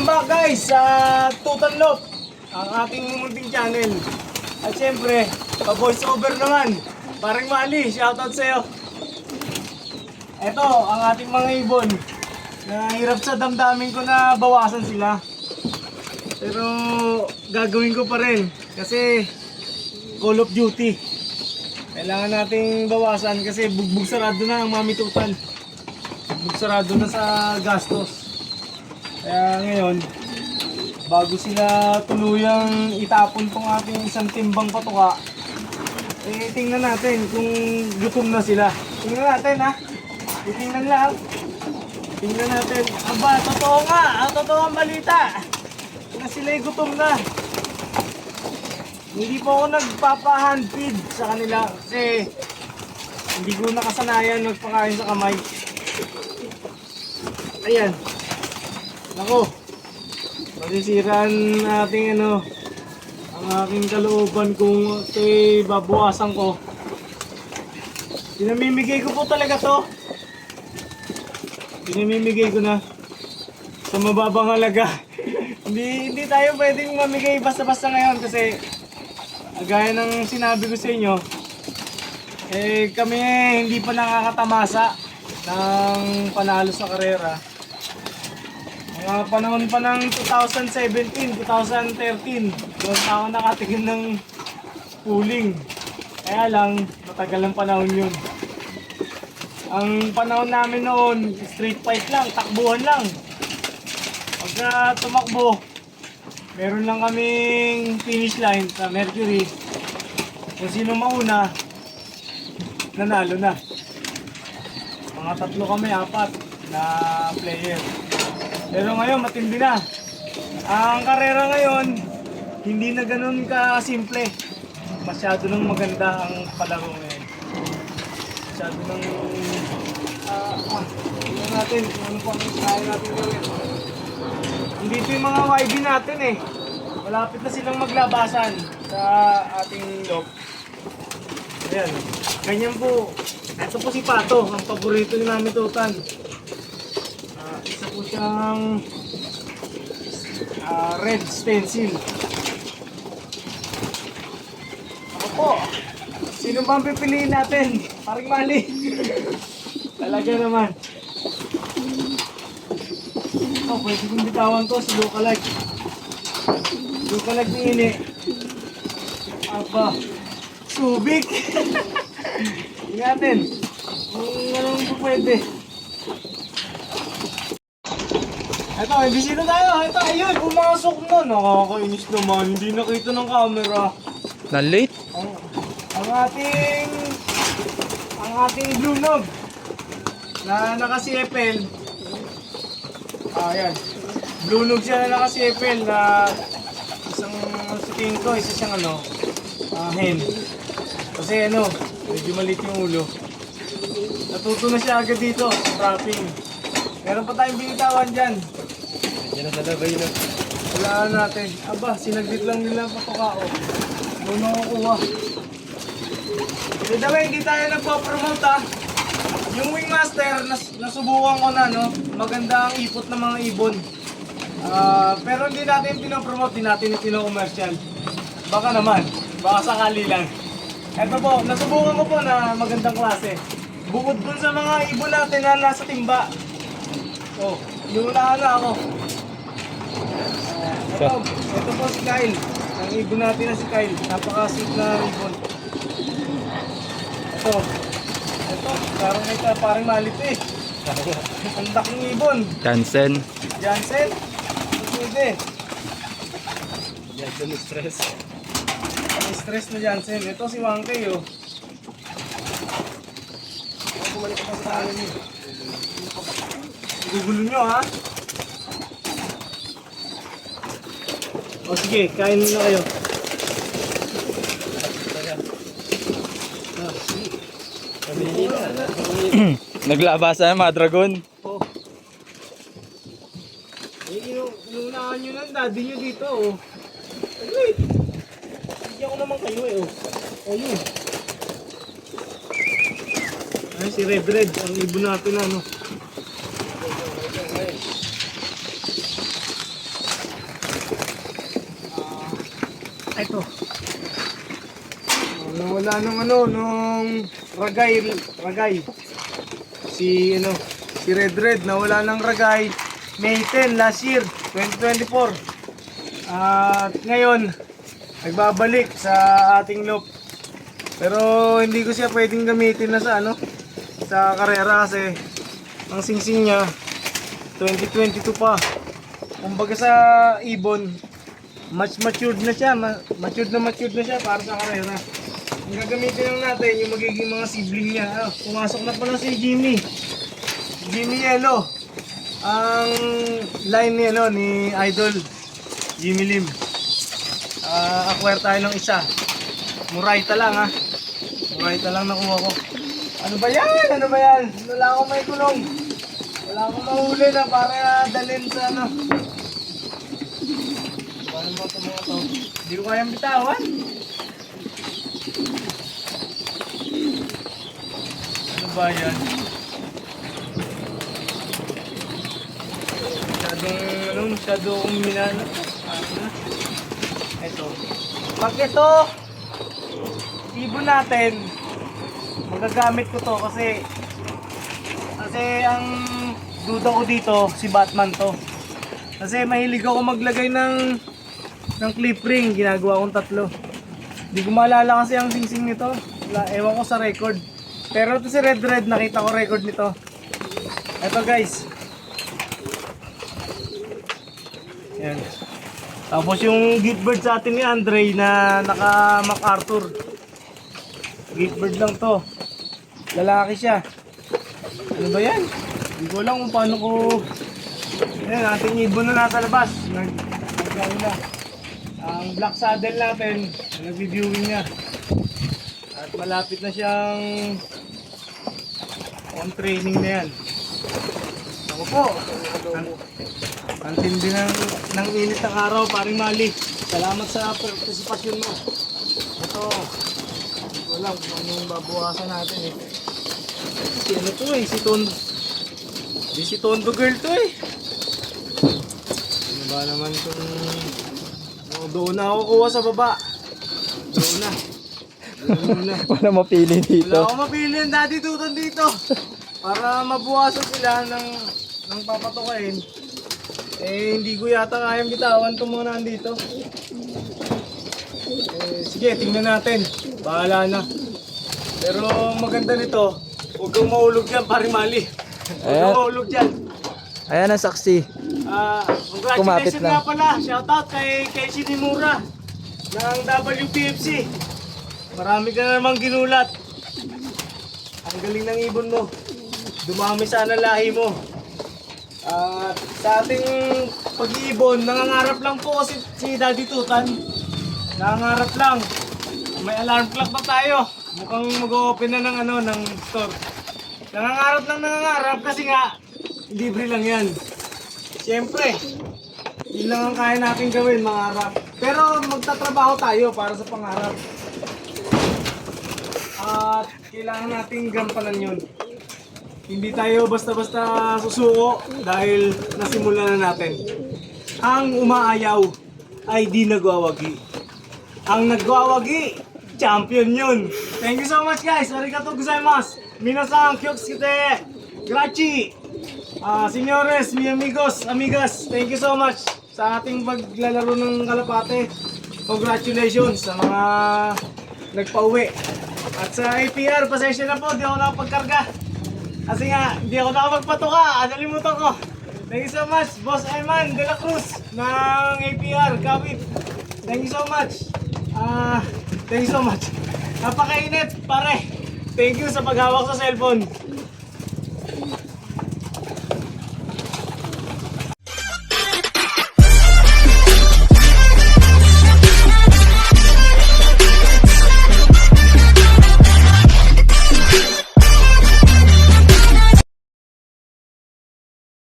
Welcome back guys sa Total Loop, ang ating munting channel. At syempre, pa-voice over naman, parang Mali, shoutout sa'yo. Ito, ang ating mga ibon na hirap sa damdamin ko na bawasan sila. Pero gagawin ko pa rin kasi Call of Duty. Kailangan nating bawasan kasi bugbog sarado na ang mamitutan. Bugbog sarado na sa gastos. Kaya ngayon, bago sila tuluyang itapon tong ating isang timbang patuka, eh tingnan natin kung gutom na sila. Tingnan natin ha. Tingnan lang. Tingnan natin. Aba, totoo nga. Ang totoo ang balita. Na sila'y gutom na. Hindi po ako nagpapa-hand feed sa kanila kasi hindi ko nakasanayan magpakain sa kamay. Ayan. Nako, masisiran natin ang aking kalooban kung ito'y babawasan ko. Pinamimigay ko po talaga to. Pinamimigay ko na sa mababang halaga. hindi tayo pwedeng mamigay basta-basta ngayon kasi gaya ng sinabi ko sa inyo, eh kami hindi pa nakakatamasa ng panalo sa karera. Mga panahon pa ng 2017, 2013, doon ako nakatikim ng pooling. Kaya lang, matagal ng panahon yun. Ang panahon namin noon, street fight lang, takbuhan lang. Pagka tumakbo, meron lang kaming finish line sa Mercury. Kung sino mauna, nanalo na. Mga tatlo kami, apat na player. Pero ngayon, matindi na. Ang karera ngayon, hindi na ganun ka-simple. Masyado nang maganda ang palaro ngayon. Masyado nang... tingnan natin kung ano pa ang kaya natin gawin. Hindi ito yung mga YB natin eh. Malapit na silang maglabasan sa ating loob. Ayan. Ganyan po. Ito po si Pato, ang paborito ni Mami Tutan. Isa po siyang red stencil. Ako po. Sino ba ang pipiliin natin? Parang Mali. Talaga naman. Oh, pwede kong bitawan to si Lookalike. Lookalike ni Ini. Aba. Subic. Tingnan. Kung anong po pwede. Ito, may bisita tayo. Ito, ayun, pumasok na. Nakakainis naman. Hindi nakita ng camera. Na-late? Ang ating blue nog na naka-CFL. Ayan. Blue nog siya na naka-CFL na isang tingin ko, isa siyang hen. Kasi medyo maliit yung ulo. Natuto na siya agad dito sa trapping. Meron pa tayong binitawan dyan. Yan ang lalabay na. Walaan natin. Aba, sinaglit lang nila ang patuka. Doon makukuha. By the way, hindi tayo nagpo-promote ha. Yung Wingmaster, nasubukan ko na, maganda ang ipot ng mga ibon. Pero hindi natin pinopromote, hindi natin pino-commercial. Baka naman, baka sakali lang. Eto po, nasubukan ko po na magandang klase. Bukod dun sa mga ibon natin na nasa timba. Oh, inuunahan na ako. Ito po si Kyle. Ang ibon natin na si Kyle. Napaka-sweet na ibon. Parang Malit eh. Ang daking ibon. Jansen. Jansen? Pwede. Jansen stress. Ang stress na Jansen. Ito si Wangkay oh. Bumalik pa sa akin eh. Gugulo nyo ha. O sige, kain muna kayo. Naglabasan mga dragon. Oh. Inunahan nyo ng daddy nyo dito oh. Wait. Bigyan ko naman kayo eh oh. Oh yun. Ay si Red Red, ang ibon natin Ito. Nawala nung nung ragay. Si Red nawala ng ragay May 10 last year, 2024. At ngayon, nagbabalik sa ating loop. Pero hindi ko siya pwedeng gamitin na sa sa karera kasi ang singsing niya 2022 pa. Kumbaga sa ibon, matured na siya siya para sa karera. Ang gagamitin lang natin yung magiging mga sibling niya. Pumasok na pala si Jimmy Yellow. Ang line ni Idol Jimmy Lim. Acquire tayo ng isa. Murayta lang Murayta lang nakuha ko. Ano ba yan? Wala akong may kulong. Wala akong mahuli na para dalhin sa Paano mo ito mga to? Hindi ko kayang bitawan. Ano ba yan? Masyadong minana. Ito. Pag ito, ibon natin, magagamit ko to kasi ang duda ko dito, si Batman to. Kasi mahilig ako maglagay ng clip ring, ginagawa kong 3. Hindi ko maalala kasi ang singsing nito. Ewan ko sa record. Pero ito si Red, nakita ko record nito. Ito guys. Yan. Tapos yung gift bird sa atin ni Andre na naka MacArthur. Gift bird lang to. Lalaki siya. Ano ba yan? Hindi ko alam kung paano ko... Ayan, ating ibon na nasa labas. Nagkano na. Ang black saddle natin, nag-viewing niya. At malapit na siyang on training na yan. Ako po. Ang tindi ng init ng araw, paring Mali. Salamat sa partisipasyon mo. Ito, hindi ko alam kung anong babawasan natin eh. Si Tondo girl to eh. Ano ba naman itong... doon na ako kuha sa baba. Doon na. Wala mapili dito. Wala akong mapili yung daddy tuton dito. Para mabuwasan sila ng papatukain. Hindi ko yata kayang bitawan itong mga nandito. Sige, tingnan natin. Bahala na. Pero maganda nito, huwag kang mahulog dyan, pari Mali. Huwag kang mahulog dyan. Ayan ang saksi. Kumapit Congratulations lang. nga pala. Shoutout kay Shinimura ng WPFC. Marami ka na namang ginulat. Ang galing ng ibon mo. Dumami sana lahi mo. Sa ating pag-iibon, nangangarap lang po si Daddy Tutan. Nangangarap lang. May alarm clock pa tayo. Mukhang mag-open na ng store. Nangangarap kasi nga libre lang yan. Siyempre, yun lang ang kaya natin gawin, mangarap. Pero magtatrabaho tayo para sa pangarap. At kailangan nating gampanan yun. Hindi tayo basta-basta susuko dahil nasimulan na natin. Ang umaayaw ay di nagwawagi. Ang nagwawagi, champion yun. Thank you so much guys. Arigatou gozaimasu. Minasan, kyokusukite. Grachi. Señores, mi amigos, amigas, thank you so much sa ating paglalaro ng kalapate. Congratulations sa mga nagpauwi. At sa APR, pasensya na po, di ako nakapagkarga. Kasi nga, hindi ako nakapagpatuka, nalimutan ko. Thank you so much, Boss Ayman de la Cruz ng APR, Kawit. Thank you so much. Thank you so much. Napakainit, pare. Thank you sa paghawak sa cellphone.